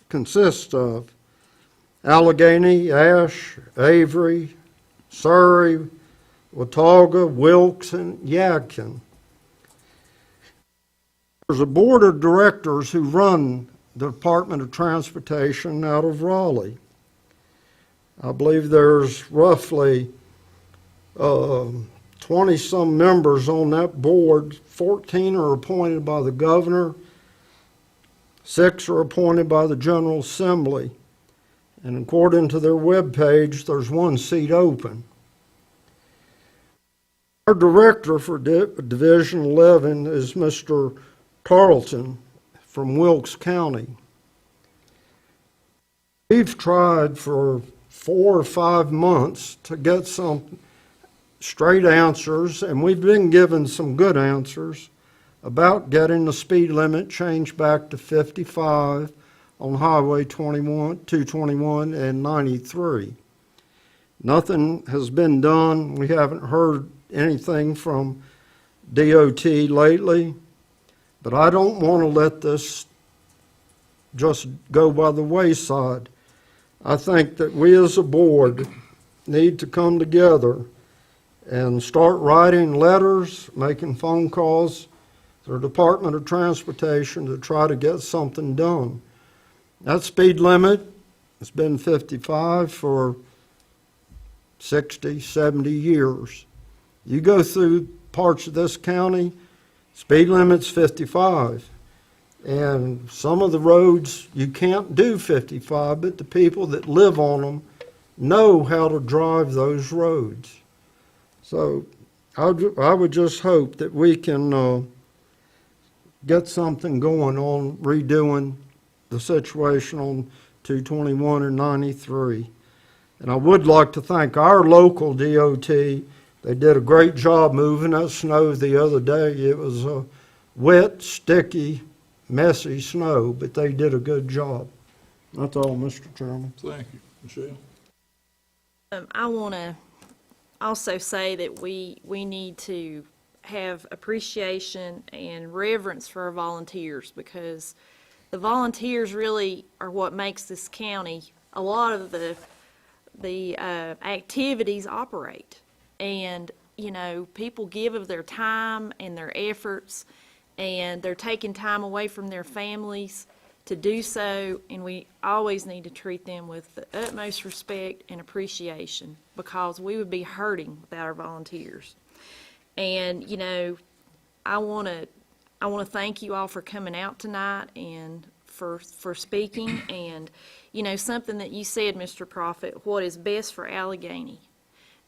consists of. Alleghany, Ashe, Avery, Surrey, Watauga, Wilkes, and Yadkin. There's a board of directors who run the Department of Transportation out of Raleigh. I believe there's roughly 20-some members on that board. 14 are appointed by the governor. 6 are appointed by the General Assembly. And according to their webpage, there's 1 seat open. Our director for Division 11 is Mr. Tarleton from Wilkes County. We've tried for 4 or 5 months to get some straight answers, and we've been given some good answers about getting the speed limit changed back to 55 on Highway 221 and 93. Nothing has been done. We haven't heard anything from DOT lately, but I don't want to let this just go by the wayside. I think that we as a board need to come together and start writing letters, making phone calls to the Department of Transportation to try to get something done. That speed limit has been 55 for 60, 70 years. You go through parts of this county, speed limit's 55. And some of the roads you can't do 55, but the people that live on them know how to drive those roads. So I would just hope that we can get something going on redoing the situation on 221 and 93. And I would like to thank our local DOT. They did a great job moving that snow the other day. It was a wet, sticky, messy snow, but they did a good job. That's all, Mr. Chairman. Thank you. Michelle? I want to also say that we need to have appreciation and reverence for our volunteers, because the volunteers really are what makes this county, a lot of the activities operate. And, you know, people give of their time and their efforts, and they're taking time away from their families to do so, and we always need to treat them with the utmost respect and appreciation, because we would be hurting without our volunteers. And, you know, I want to thank you all for coming out tonight and for speaking. And, you know, something that you said, Mr. Prophet, what is best for Alleghany.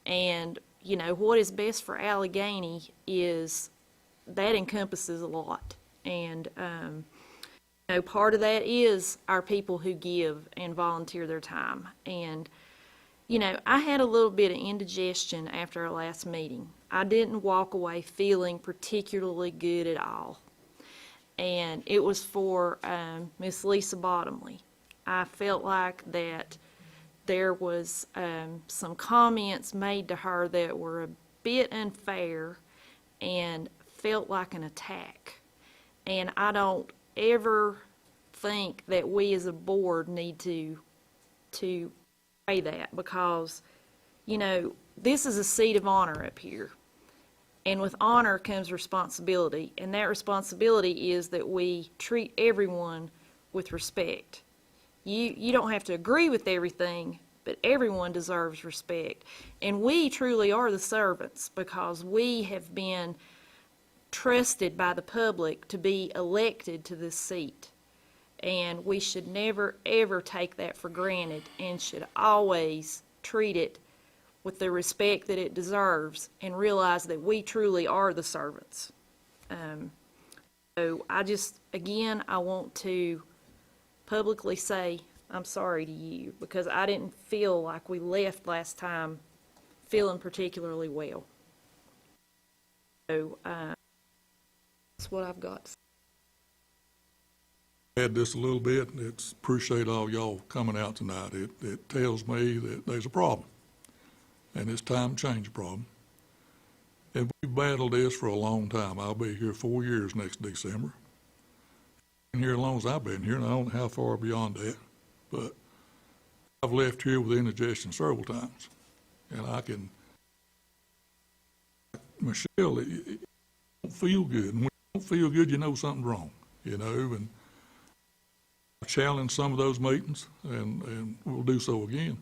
And, you know, what is best for Alleghany that encompasses a lot. And, you know, part of that is our people who give and volunteer their time. And, you know, I had a little bit of indigestion after our last meeting. I didn't walk away feeling particularly good at all. And it was for Miss Lisa Bottomley. I felt like that there was some comments made to her that were a bit unfair and felt like an attack. And I don't ever think that we as a board need to say that, because, you know, this is a seat of honor up here. And with honor comes responsibility, and that responsibility is that we treat everyone with respect. You don't have to agree with everything, but everyone deserves respect. And we truly are the servants, because we have been trusted by the public to be elected to this seat. And we should never, ever take that for granted, and should always treat it with the respect that it deserves, and realize that we truly are the servants. So I want to publicly say I'm sorry to you, because I didn't feel like we left last time feeling particularly well. So that's what I've got to say. Add this a little bit. It's appreciate all y'all coming out tonight. It tells me that there's a problem, and it's time to change the problem. And we've battled this for a long time. I'll be here 4 years next December. Been here as long as I've been here, and I don't know how far beyond that, but I've left here with indigestion several times. And I can, Michelle, it don't feel good. And when you don't feel good, you know something's wrong, you know. And I challenged some of those meetings, and we'll do so again.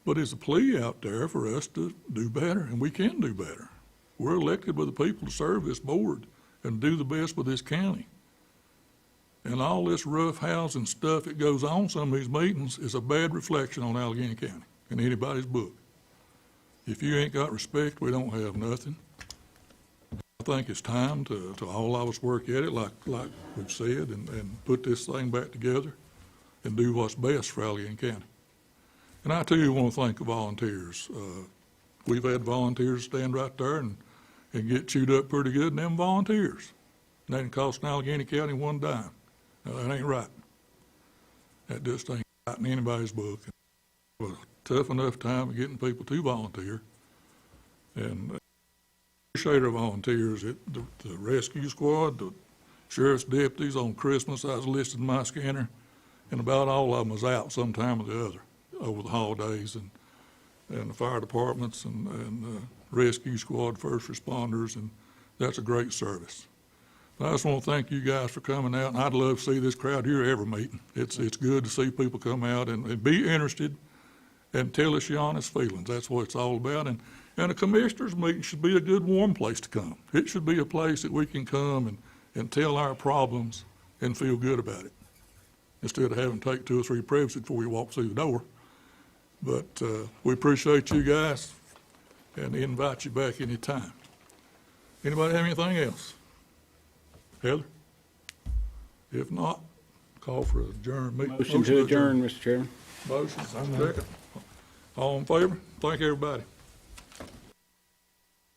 But there's a plea out there for us to do better, and we can do better. We're elected by the people to serve this board and do the best with this county. And all this rough housing stuff that goes on some of these meetings is a bad reflection on Alleghany County in anybody's book. If you ain't got respect, we don't have nothing. I think it's time to all of us work at it like we've said, and put this thing back together and do what's best for Alleghany County. And I too want to thank the volunteers. We've had volunteers stand right there and get chewed up pretty good, and them volunteers. And that didn't cost Alleghany County one dime. Now, that ain't right. That just ain't right in anybody's book. It was a tough enough time of getting people to volunteer. And appreciate our volunteers. The rescue squad, the sheriff's deputies on Christmas, I was listed in my scanner, and about all of them was out sometime or the other over the holidays, and the fire departments and rescue squad, first responders, and that's a great service. I just want to thank you guys for coming out, and I'd love to see this crowd here every meeting. It's good to see people come out and be interested and tell us your honest feelings. That's what it's all about. And a commissioners meeting should be a good, warm place to come. It should be a place that we can come and tell our problems and feel good about it, instead of having to take 2 or 3 preps before we walk through the door. But we appreciate you guys and invite you back anytime. Anybody have anything else? Heather? If not, call for adjourned meeting. Motion to adjourn, Mr. Chairman. Motion, second. All in favor? Thank everybody.